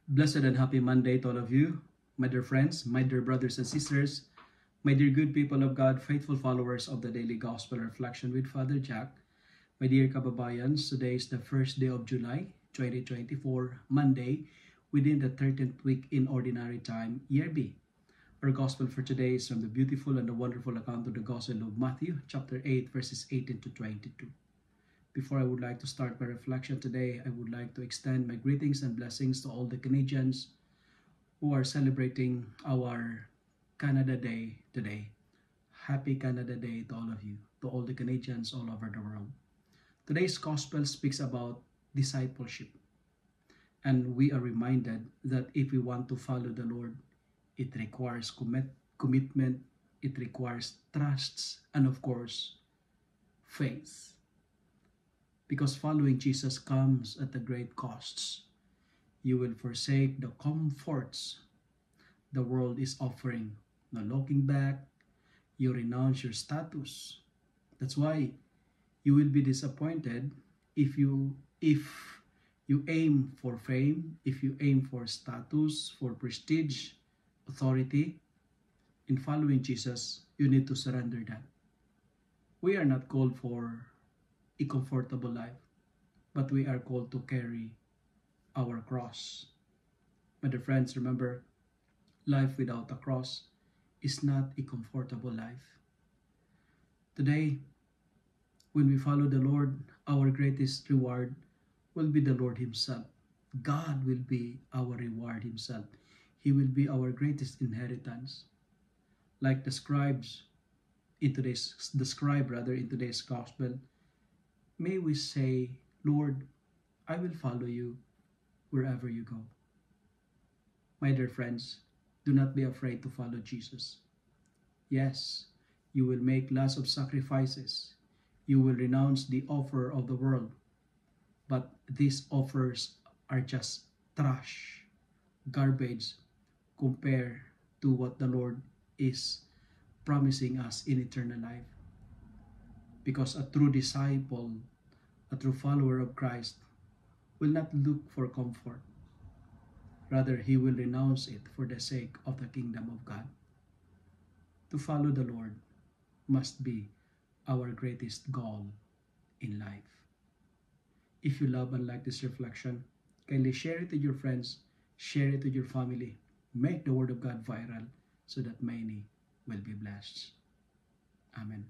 Blessed and happy Monday to all of you, my dear friends, my dear brothers and sisters, my dear good people of God, faithful followers of the Daily Gospel Reflection with Father Jack. My dear kababayans, today is the first day of July 2024, Monday, within the 13th week in Ordinary Time, Year B. Our Gospel for today is from the beautiful and the wonderful account of the Gospel of Matthew, chapter 8, verses 18 to 22. Before I would like to start my reflection today, I would like to extend my greetings and blessings to all the Canadians who are celebrating our Canada Day today. Happy Canada Day to all of you, to all the Canadians all over the world. Today's Gospel speaks about discipleship. And we are reminded that if we want to follow the Lord, it requires commitment, it requires trusts, and of course, faith. Because following Jesus comes at a great costs. You will forsake the comforts the world is offering. No looking back, you renounce your status. That's why you will be disappointed if you aim for fame, if you aim for status, for prestige, authority. In following Jesus, you need to surrender that. We are not called for a comfortable life, but we are called to carry our cross. My dear friends, remember, life without a cross is not a comfortable life. Today, when we follow the Lord, our greatest reward will be the Lord Himself. God will be our reward Himself. He will be our greatest inheritance. Like the scribe in today's gospel, may we say, Lord, I will follow you wherever you go. My dear friends, do not be afraid to follow Jesus. Yes, you will make lots of sacrifices. You will renounce the offer of the world. But these offers are just trash, garbage, compared to what the Lord is promising us in eternal life. Because a true disciple, a true follower of Christ, will not look for comfort. Rather, he will renounce it for the sake of the kingdom of God. To follow the Lord must be our greatest goal in life. If you love and like this reflection, kindly share it with your friends, share it with your family, make the Word of God viral so that many will be blessed. Amen.